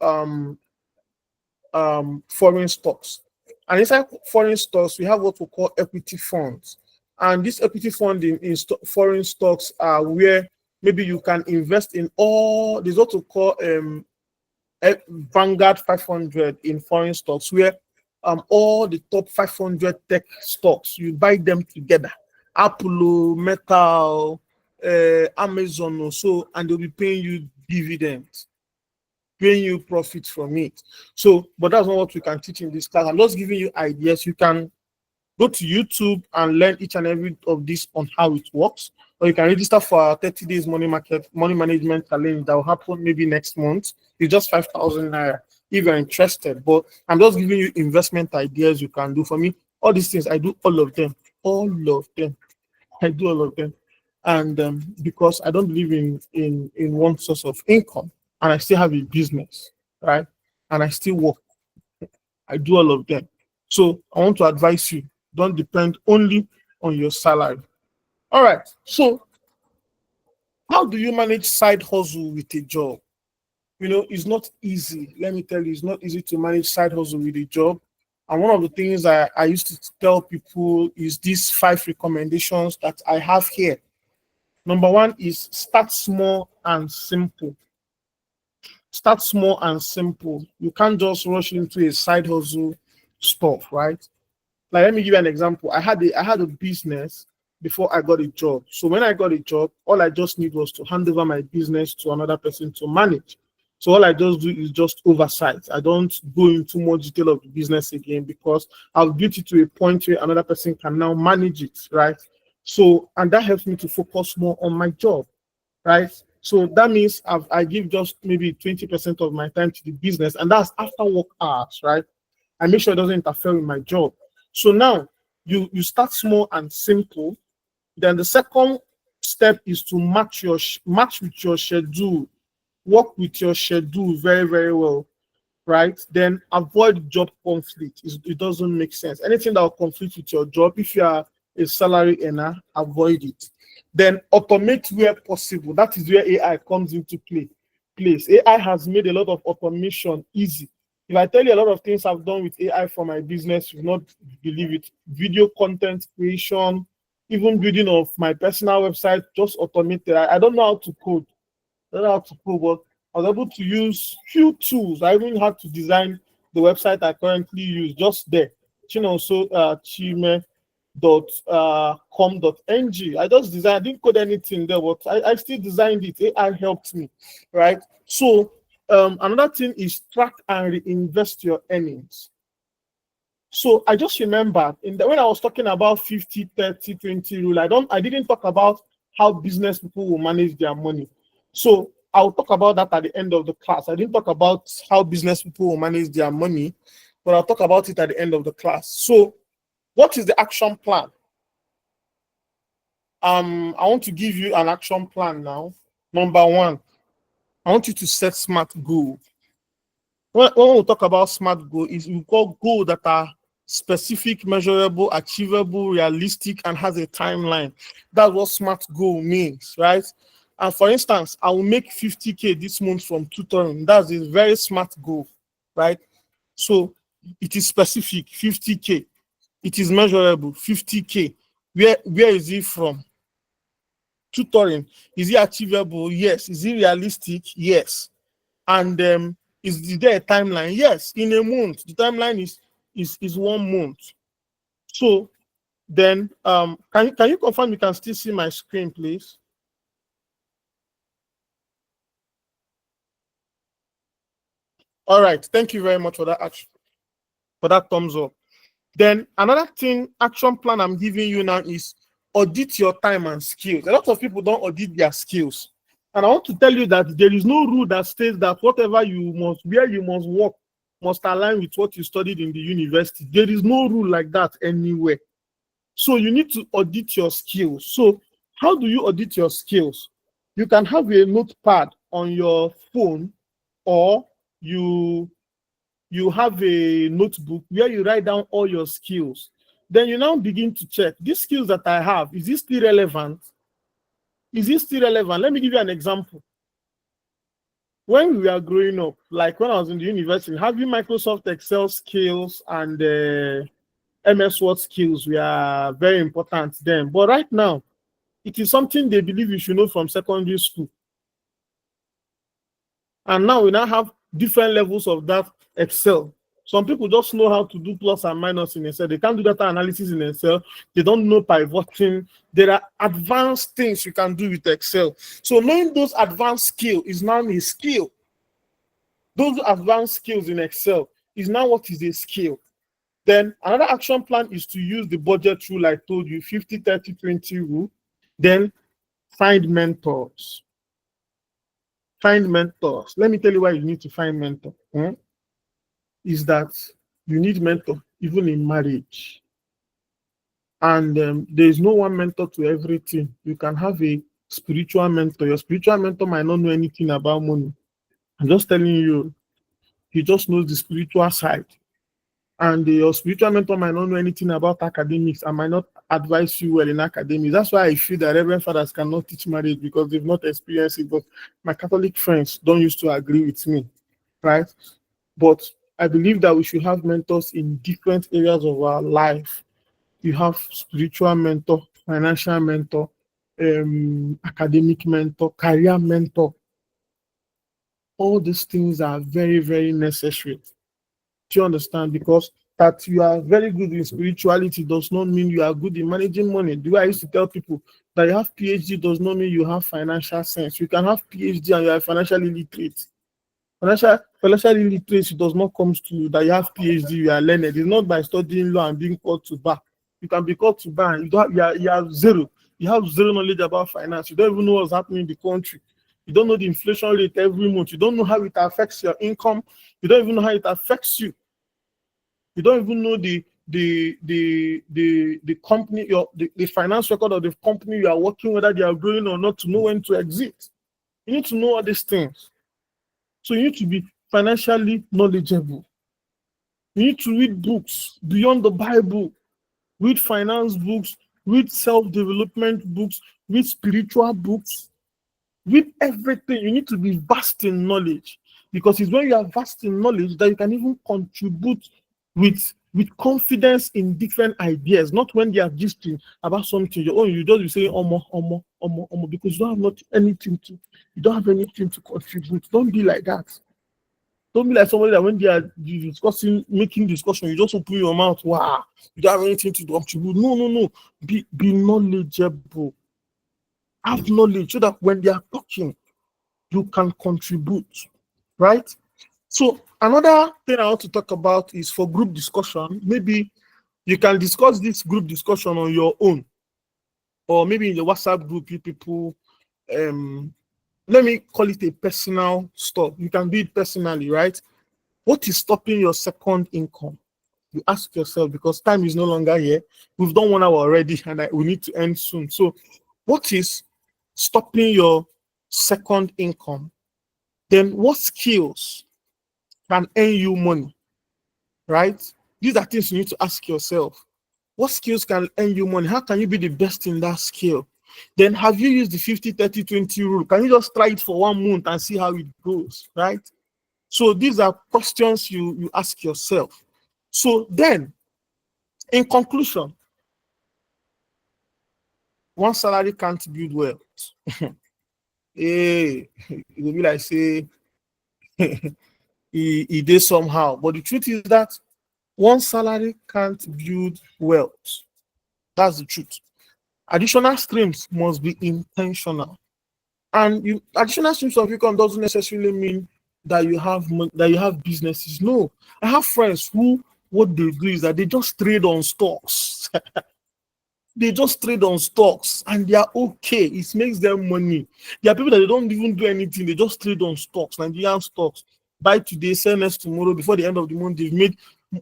foreign stocks, and inside foreign stocks we have what we call equity funds. And this equity fund in foreign stocks are where maybe you can invest in all. There's what we call Vanguard 500 in foreign stocks, where all the top 500 tech stocks, you buy them together. Apple, Metal, Amazon, or so, and they'll be paying you dividends, paying you profit from it. So, but that's not what we can teach in this class. I'm just giving you ideas. You can go to YouTube and learn each and every of this on how it works. Or you can register for our 30 days money management challenge that will happen maybe next month. It's just 5,000 naira if you're interested. But I'm just giving you investment ideas you can do. For me, all these things I do all of them. All of them. I do all of them. And because I don't believe in one source of income, and I still have a business, right? And I still work. I do all of them. So I want to advise you, don't depend only on your salary. All right. So how do you manage side hustle with a job? It's not easy. Let me tell you, it's not easy to manage side hustle with a job. And one of the things I used to tell people is these 5 recommendations that I have here. Number one is start small and simple. Start small and simple. You can't just rush into a side hustle stuff, right? Like, let me give you an example. I had a business before I got a job. So when I got a job, all I just need was to hand over my business to another person to manage. So all I just do is just oversight. I don't go into more detail of the business again, because I've built it to a point where another person can now manage it, right? So, and that helps me to focus more on my job, right? So that means I give just maybe 20% of my time to the business, and that's after work hours, right? I make sure it doesn't interfere with my job. So now you start small and simple. Then the second step is to match with your schedule. Work with your schedule very, very well, right? Then avoid job conflict. It doesn't make sense. Anything that will conflict with your job, if you are a salary earner, avoid it. Then automate where possible. That is where AI comes into Place. AI has made a lot of automation easy. If I tell you a lot of things I've done with AI for my business, you will not believe it. Video content creation, even building of my personal website, just automated. I don't know how to code. I don't know how to code, but I was able to use few tools. I even had to design the website I currently use just there. So chime dot com dot ng. I just designed, I didn't code anything there, but I still designed it. AI helped me, right? So another thing is track and reinvest your earnings. So I just remember when I was talking about 50, 30, 20 rule, I didn't talk about how business people will manage their money. So I'll talk about that at the end of the class. I didn't talk about how business people will manage their money, but I'll talk about it at the end of the class. So what is the action plan? I want to give you an action plan now. Number one, I want you to set SMART goals. When we talk about SMART goals, we call goals that are specific, measurable, achievable, realistic, and has a timeline. That's what SMART goal means, right? And for instance, I will make 50K this month from tutoring. That's a very SMART goal, right? So it is specific, 50K. It is measurable, 50K. Where is it from? Tutoring. Is it achievable? Yes. Is it realistic? Yes. And is there a timeline? Yes, in a month. The timeline is 1 month. So then can you confirm you can still see my screen, please? All right, thank you very much for that thumbs up. Then another thing, action plan I'm giving you now is audit your time and skills. A lot of people don't audit their skills. And I want to tell you that there is no rule that states that whatever where you must work must align with what you studied in the university. There is no rule like that anywhere. So you need to audit your skills. So how do you audit your skills? You can have a notepad on your phone, or you have a notebook where you write down all your skills. Then you now begin to check these skills that I have. Is this still relevant? Is it still relevant? Let me give you an example. When we were growing up, like when I was in the university, having Microsoft Excel skills and MS Word skills were very important then. But right now, it is something they believe you should know from secondary school. And now we now have different levels of that Excel. Some people just know how to do plus and minus in Excel. They can't do data analysis in Excel. They don't know pivoting. There are advanced things you can do with Excel. So knowing those advanced skills is now a skill. Those advanced skills in Excel is now what is a skill. Then another action plan is to use the budget rule I told you, 50, 30, 20 rule. Then find mentors. Find mentors. Let me tell you why you need to find mentor. Is that you need mentor even in marriage. And there is no one mentor to everything. You can have a spiritual mentor. Your spiritual mentor might not know anything about money. I'm just telling you, he just knows the spiritual side. And your spiritual mentor might not know anything about academics and might not advise you well in academics. That's why I feel that Reverend Fathers cannot teach marriage, because they've not experienced it. But my Catholic friends don't used to agree with me, right? But I believe that we should have mentors in different areas of our life. You have spiritual mentor, financial mentor, academic mentor, career mentor. All these things are very, very necessary. Do you understand? Because that you are very good in spirituality does not mean you are good in managing money. The way I used to tell people that you have PhD does not mean you have financial sense. You can have PhD and you are financially illiterate. Financial illiteracy does not come to that you have PhD, you are learned. It's not by studying law and being called to bar. You can be called to bar and you have zero. You have zero knowledge about finance. You don't even know what's happening in the country. You don't know the inflation rate every month. You don't know how it affects your income. You don't even know how it affects you. You don't even know the company, the finance record of the company you are working, whether they are growing or not, to know when to exit. You need to know all these things. So you need to be financially knowledgeable. You need to read books beyond the Bible. Read finance books, read self-development books, read spiritual books, read everything. You need to be vast in knowledge, because it's when you are vast in knowledge that you can even contribute with confidence in different ideas, not when they are gisting about something. You just be saying, omo, because you don't have you don't have anything to contribute. Don't be like that. Don't be like somebody that when they are making discussion, you just open your mouth. Wow, you don't have anything to contribute. No. Be knowledgeable. Have knowledge so that when they are talking, you can contribute, right? So another thing I want to talk about is for group discussion. Maybe you can discuss this group discussion on your own, or maybe in the WhatsApp group, you people, um, let me call it a personal stuff. You can do it personally, right? What is stopping your second income? You ask yourself, because time is no longer here. We've done 1 hour already, and we need to end soon. So, what is stopping your second income? Then, what skills can earn you money, right? These are things you need to ask yourself. What skills can earn you money? How can you be the best in that skill? Then, have you used the 50-30-20 rule? Can you just try it for 1 month and see how it goes, right? So, these are questions you ask yourself. So, then, in conclusion, one salary can't build wealth. Hey, it will be like say he did somehow. But the truth is that one salary can't build wealth. That's the truth. Additional streams must be intentional. And additional streams of income doesn't necessarily mean that that you have businesses. No, I have friends who what they do is that they just trade on stocks. They just trade on stocks and they are okay. It makes them money. There are people that they don't even do anything. They just trade on stocks, Nigerian stocks. Buy today, sell next tomorrow. Before the end of the month, they've made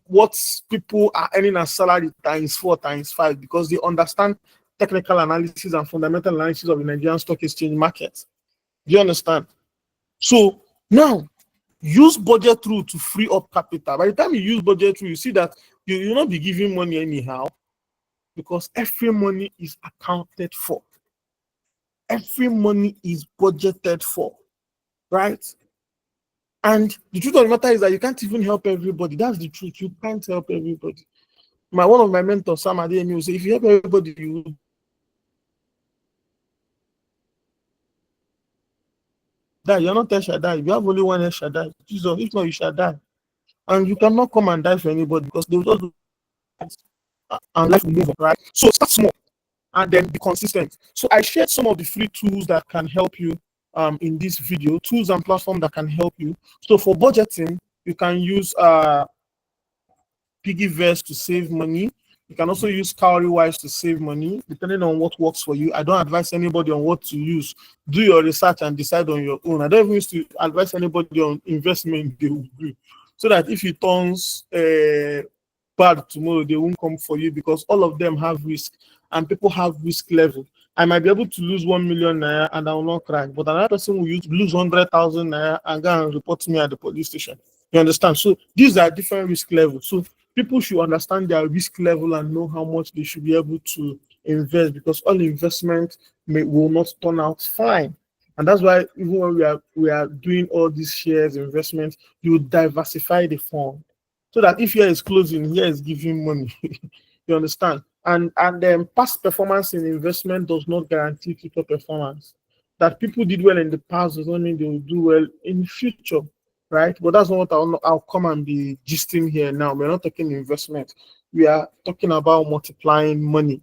what people are earning as salary times 4, times 5, because they understand technical analysis and fundamental analysis of the Nigerian stock exchange market. Do you understand? So now use budget rule to free up capital. By the time you use budget rule, you see that you'll not be giving money anyhow, because every money is accounted for. Every money is budgeted for, right? And the truth of the matter is that you can't even help everybody. That's the truth. You can't help everybody. One of my mentors, Sam Adeyemi, will say, if you help everybody, you will die. You're not El Shaddai. You have only one El Shaddai, Jesus. If not, you shall die. And you cannot come and die for anybody, because they will just do it, and life will move on, right? So start small and then be consistent. So I shared some of the free tools that can help you in this video, tools and platforms that can help you. So for budgeting, you can use Piggyverse to save money. You can also use Cowrywise to save money, depending on what works for you. I don't advise anybody on what to use. Do your research and decide on your own. I don't even used to advise anybody on investment they will do, so that if it turns bad tomorrow, they won't come for you, because all of them have risk and people have risk level. I might be able to lose 1 million naira and I will not cry, but another person will lose 100,000 naira and go and report me at the police station. You understand? So these are different risk levels. So people should understand their risk level and know how much they should be able to invest, because all investment will not turn out fine. And that's why even when we are doing all these shares investments, you diversify the fund, so that if here is closing, here is giving money. You understand? And then past performance in investment does not guarantee future performance. That people did well in the past does not mean they will do well in the future, right? But that's not what I'll come and be gisting here now. We're not talking investment. We are talking about multiplying money.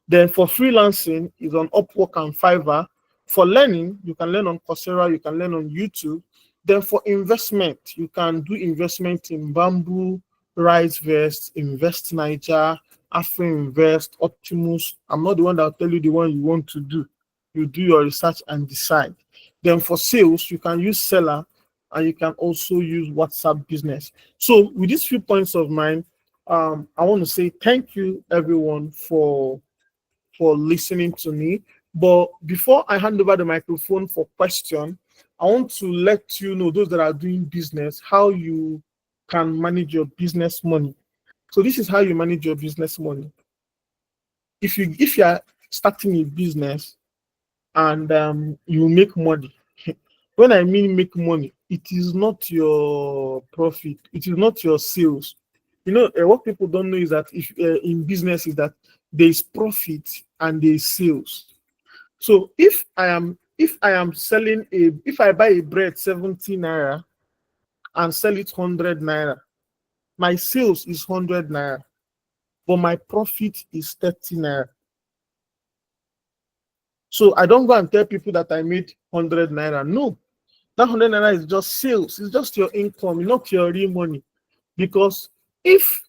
Then for freelancing is on Upwork and Fiverr. For learning, you can learn on Coursera, you can learn on YouTube. Then for investment, you can do investment in Bamboo, RiseVest, Invest Niger, Afro-Invest, Optimus. I'm not the one that will tell you the one you want to do. You do your research and decide. Then for sales, you can use Seller and you can also use WhatsApp Business. So with these few points of mine, I want to say thank you everyone for listening to me. But before I hand over the microphone for question, I want to let you know, those that are doing business, how you can manage your business money. So this is how you manage your business money. If you are starting a business and you make money, when I mean make money, it is not your profit, it is not your sales. What people don't know is that if in business is that there is profit and there is sales. So if I am selling if I buy a bread 70 naira and sell it 100 naira, my sales is 100 naira, but my profit is 30 naira. So I don't go and tell people that I made 100 naira. No, That 100 naira is just sales. It's just your income, not your real money. Because if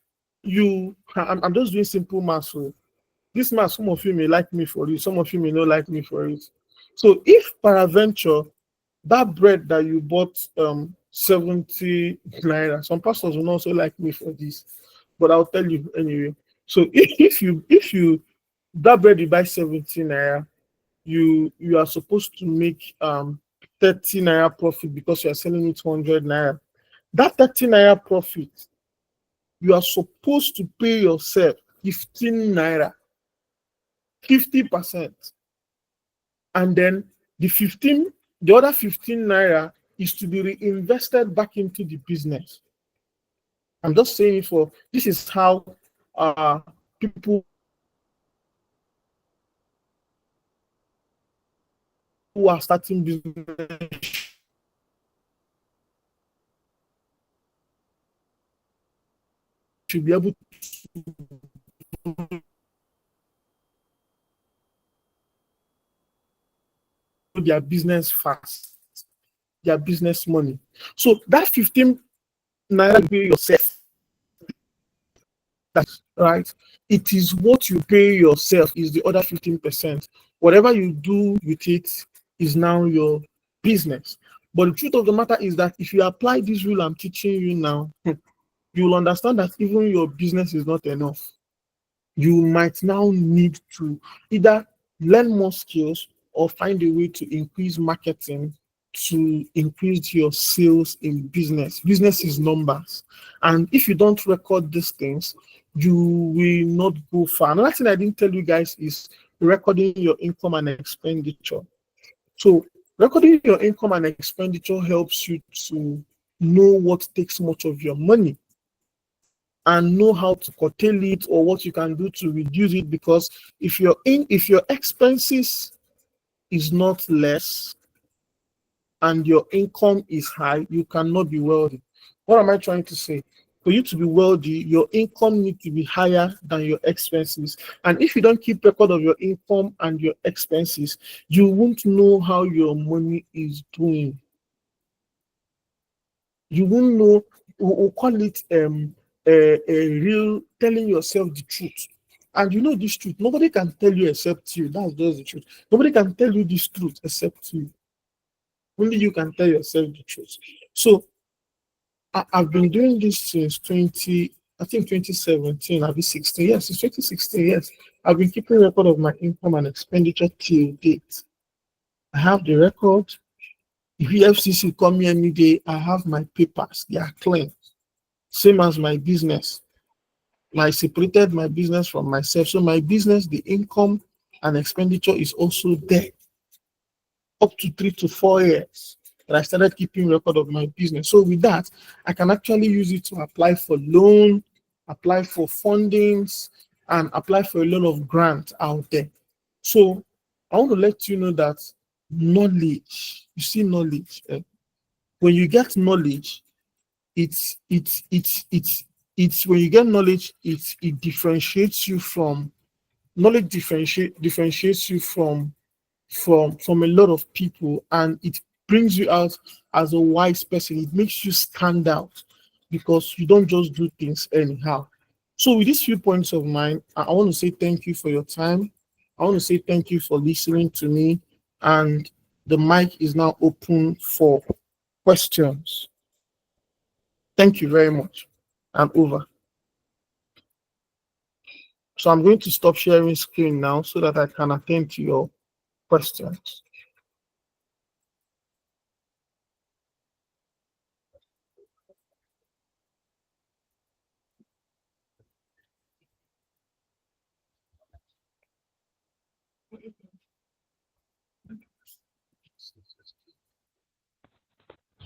I'm just doing simple math. So this math, some of you may like me for it, some of you may not like me for it. So if peradventure that bread that you bought 70 naira, some pastors will not also like me for this, but I'll tell you anyway. So if you that bread you buy 70 naira, you are supposed to make 30 naira profit because you are selling it 100 naira. That 30 naira profit, you are supposed to pay yourself 15 naira, 50%. And then the other 15 naira is to be reinvested back into the business. I'm just saying for this is how people who are starting business should be able to do their business fast, their business money. So that 15 naira you pay yourself, that's right. It is what you pay yourself is the other 15%. Whatever you do with it is now your business. But the truth of the matter is that if you apply this rule I'm teaching you now, you will understand that even your business is not enough. You might now need to either learn more skills or find a way to increase marketing to increase your sales in business. Business is numbers. And if you don't record these things, you will not go far. Another thing I didn't tell you guys is recording your income and expenditure. So recording your income and expenditure helps you to know what takes much of your money and know how to curtail it or what you can do to reduce it. Because if your expenses is not less and your income is high, you cannot be wealthy. What am I trying to say? For you to be wealthy, your income needs to be higher than your expenses. And if you don't keep record of your income and your expenses, you won't know how your money is doing. You won't know. We'll call it a real telling yourself the truth. And you know this truth. Nobody can tell you except you. That's just the truth. Nobody can tell you this truth except you. Only you can tell yourself the truth. So I've been doing this since 2017, I'll be 16. Yes, it's 2016. Yes. I've been keeping record of my income and expenditure till date. I have the record. If EFCC call me any day, I have my papers. They are clean. Same as my business. I separated my business from myself. So my business, the income and expenditure is also there. Up to 3 to 4 years that I started keeping record of my business. So with that, I can actually use it to apply for loan, apply for fundings, and apply for a lot of grants out there. So I want to let you know that knowledge, you see knowledge, when you get knowledge, it's when you get knowledge, it differentiates you from knowledge differentiates you from a lot of people, and it brings you out as a wise person. It makes you stand out because you don't just do things anyhow. So with these few points of mine, I want to say thank you for your time. I want to say thank you for listening to me, and the mic is now open for questions. Thank you very much. I'm over. So I'm going to stop sharing screen now so that I can attend to your questions.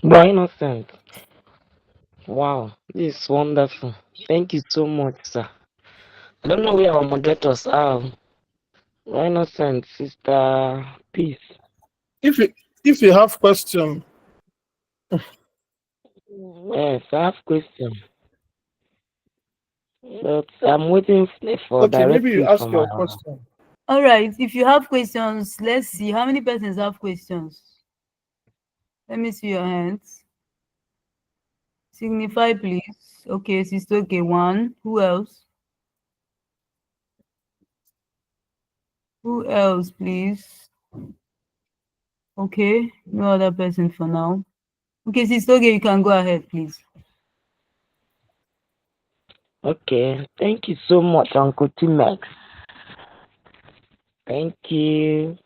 Boy Innocent. Wow, this is wonderful. Thank you so much, sir. I don't know where our moderators are. Boy Innocent, Sister Peace. If you have question, Yes, I have question. But I'm waiting for okay, maybe you directive ask from your our. question. All right. If you have questions, let's see how many persons have questions. Let me see your hands. Signify, please. Okay, Sister Okay, one. Who else? Who else, please? Okay, no other person for now. Okay, Sister Okay, you can go ahead, please. Okay, thank you so much, Uncle T-Max. Thank you.